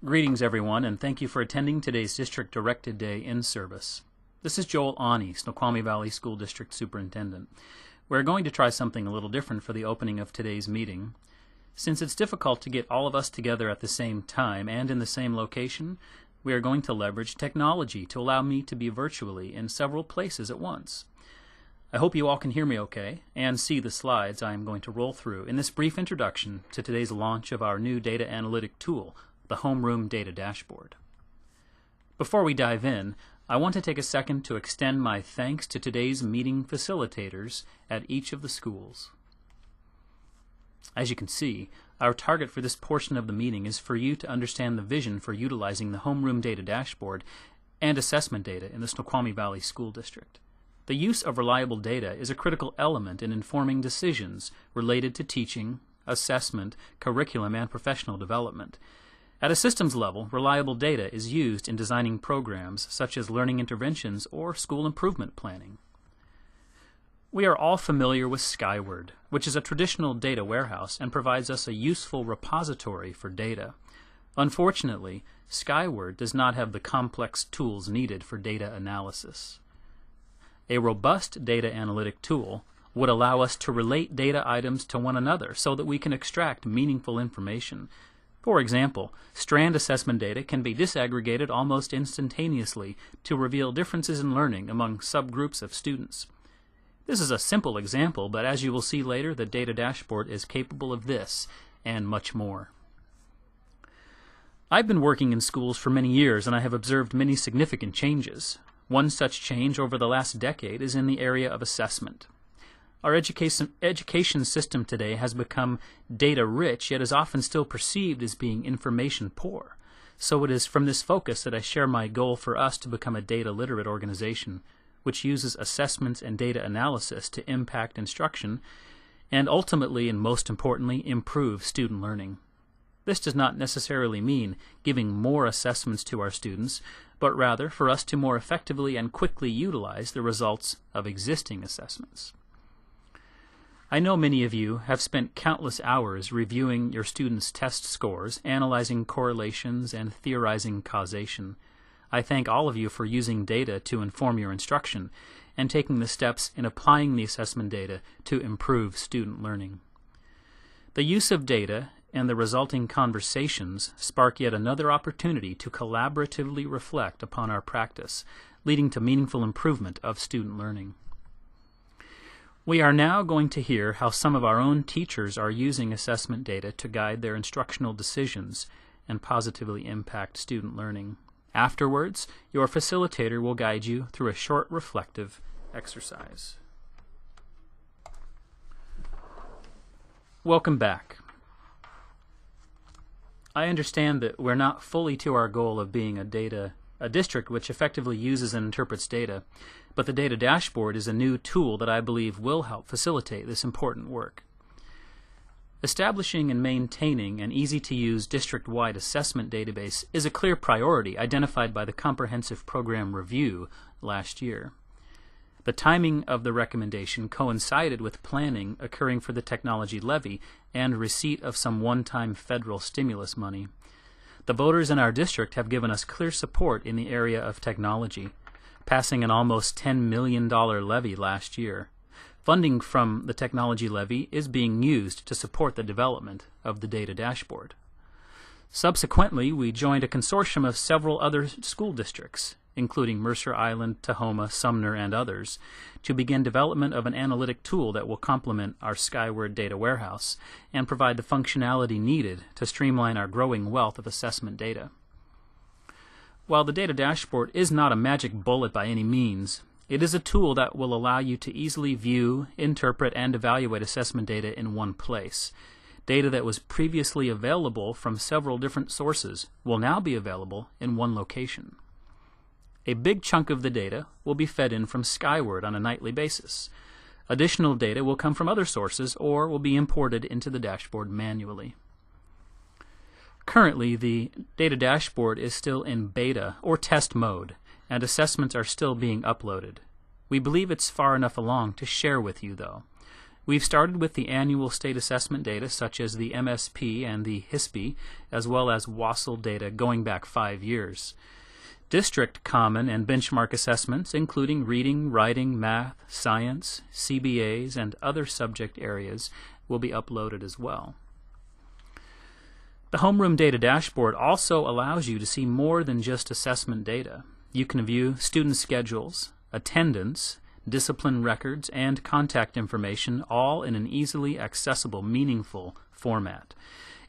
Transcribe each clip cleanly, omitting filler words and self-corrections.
Greetings everyone, and thank you for attending today's District Directed Day in service. This is Joel Ani, Snoqualmie Valley School District Superintendent. We're going to try something a little different for the opening of today's meeting. Since it's difficult to get all of us together at the same time and in the same location, we are going to leverage technology to allow me to be virtually in several places at once. I hope you all can hear me okay and see the slides I am going to roll through in this brief introduction to today's launch of our new data analytic tool, the Homeroom Data Dashboard. Before we dive in, I want to take a second to extend my thanks to today's meeting facilitators at each of the schools. As you can see, our target for this portion of the meeting is for you to understand the vision for utilizing the Homeroom Data Dashboard and assessment data in the Snoqualmie Valley School District. The use of reliable data is a critical element in informing decisions related to teaching, assessment, curriculum, and professional development. At a systems level, reliable data is used in designing programs such as learning interventions or school improvement planning. We are all familiar with Skyward, which is a traditional data warehouse and provides us a useful repository for data. Unfortunately, Skyward does not have the complex tools needed for data analysis. A robust data analytic tool would allow us to relate data items to one another so that we can extract meaningful information. For example, strand assessment data can be disaggregated almost instantaneously to reveal differences in learning among subgroups of students. This is a simple example, but as you will see later, the data dashboard is capable of this and much more. I've been working in schools for many years and I have observed many significant changes. One such change over the last decade is in the area of assessment. Our education system today has become data-rich, yet is often still perceived as being information-poor. So it is from this focus that I share my goal for us to become a data-literate organization, which uses assessments and data analysis to impact instruction, and ultimately, and most importantly, improve student learning. This does not necessarily mean giving more assessments to our students, but rather for us to more effectively and quickly utilize the results of existing assessments. I know many of you have spent countless hours reviewing your students' test scores, analyzing correlations, and theorizing causation. I thank all of you for using data to inform your instruction and taking the steps in applying the assessment data to improve student learning. The use of data and the resulting conversations spark yet another opportunity to collaboratively reflect upon our practice, leading to meaningful improvement of student learning. We are now going to hear how some of our own teachers are using assessment data to guide their instructional decisions and positively impact student learning. Afterwards, your facilitator will guide you through a short reflective exercise. Welcome back. I understand that we're not fully to our goal of being a district which effectively uses and interprets data, but the data dashboard is a new tool that I believe will help facilitate this important work. Establishing and maintaining an easy-to-use district-wide assessment database is a clear priority identified by the Comprehensive Program Review last year. The timing of the recommendation coincided with planning occurring for the technology levy and receipt of some one-time federal stimulus money. The voters in our district have given us clear support in the area of technology, passing an almost $10 million levy last year. Funding from the technology levy is being used to support the development of the data dashboard. Subsequently, we joined a consortium of several other school districts, including Mercer Island, Tahoma, Sumner, and others, to begin development of an analytic tool that will complement our Skyward data warehouse and provide the functionality needed to streamline our growing wealth of assessment data. While the data dashboard is not a magic bullet by any means, it is a tool that will allow you to easily view, interpret, and evaluate assessment data in one place. Data that was previously available from several different sources will now be available in one location. A big chunk of the data will be fed in from Skyward on a nightly basis. Additional data will come from other sources or will be imported into the dashboard manually. Currently, the data dashboard is still in beta or test mode, and assessments are still being uploaded. We believe it's far enough along to share with you, though. We've started with the annual state assessment data such as the MSP and the HISP, as well as WASL data going back 5 years. District common and benchmark assessments, including reading, writing, math, science, CBAs, and other subject areas, will be uploaded as well. The Homeroom Data Dashboard also allows you to see more than just assessment data. You can view student schedules, attendance, discipline records, and contact information, all in an easily accessible, meaningful format.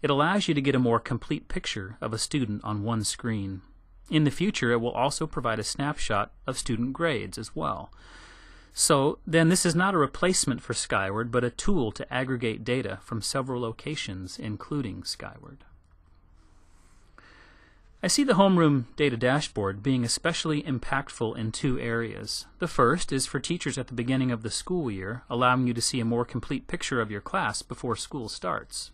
It allows you to get a more complete picture of a student on one screen. In the future, it will also provide a snapshot of student grades as well. So then this is not a replacement for Skyward, but a tool to aggregate data from several locations, including Skyward. I see the Homeroom Data Dashboard being especially impactful in 2 areas. The first is for teachers at the beginning of the school year, allowing you to see a more complete picture of your class before school starts.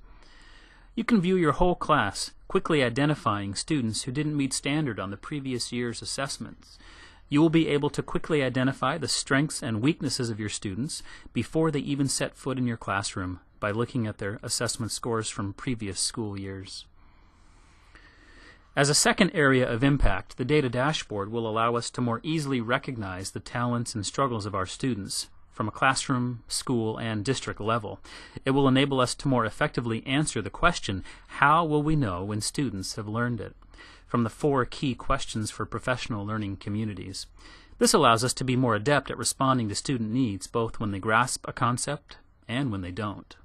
You can view your whole class, quickly identifying students who didn't meet standard on the previous year's assessments. You will be able to quickly identify the strengths and weaknesses of your students before they even set foot in your classroom by looking at their assessment scores from previous school years. As a second area of impact, the Data Dashboard will allow us to more easily recognize the talents and struggles of our students from a classroom, school, and district level. It will enable us to more effectively answer the question, how will we know when students have learned it? From the 4 key questions for professional learning communities. This allows us to be more adept at responding to student needs, both when they grasp a concept and when they don't.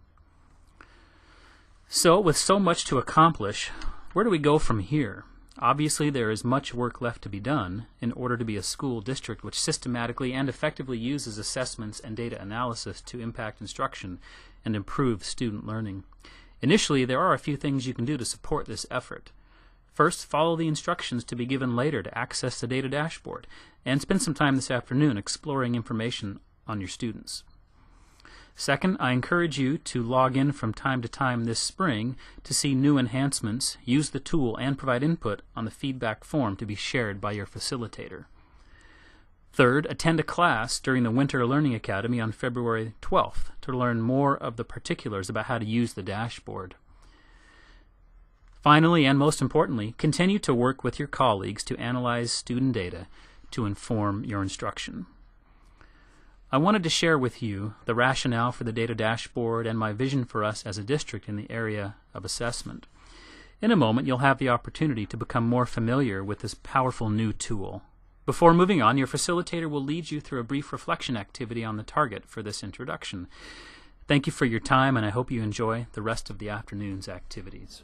So, with so much to accomplish, where do we go from here? Obviously, there is much work left to be done in order to be a school district which systematically and effectively uses assessments and data analysis to impact instruction and improve student learning. Initially, there are a few things you can do to support this effort. First, follow the instructions to be given later to access the Data Dashboard, and spend some time this afternoon exploring information on your students. Second, I encourage you to log in from time to time this spring to see new enhancements, use the tool, and provide input on the feedback form to be shared by your facilitator. Third, attend a class during the Winter Learning Academy on February 12th to learn more of the particulars about how to use the dashboard. Finally, and most importantly, continue to work with your colleagues to analyze student data to inform your instruction. I wanted to share with you the rationale for the Data Dashboard and my vision for us as a district in the area of assessment. In a moment, you'll have the opportunity to become more familiar with this powerful new tool. Before moving on, your facilitator will lead you through a brief reflection activity on the target for this introduction. Thank you for your time, and I hope you enjoy the rest of the afternoon's activities.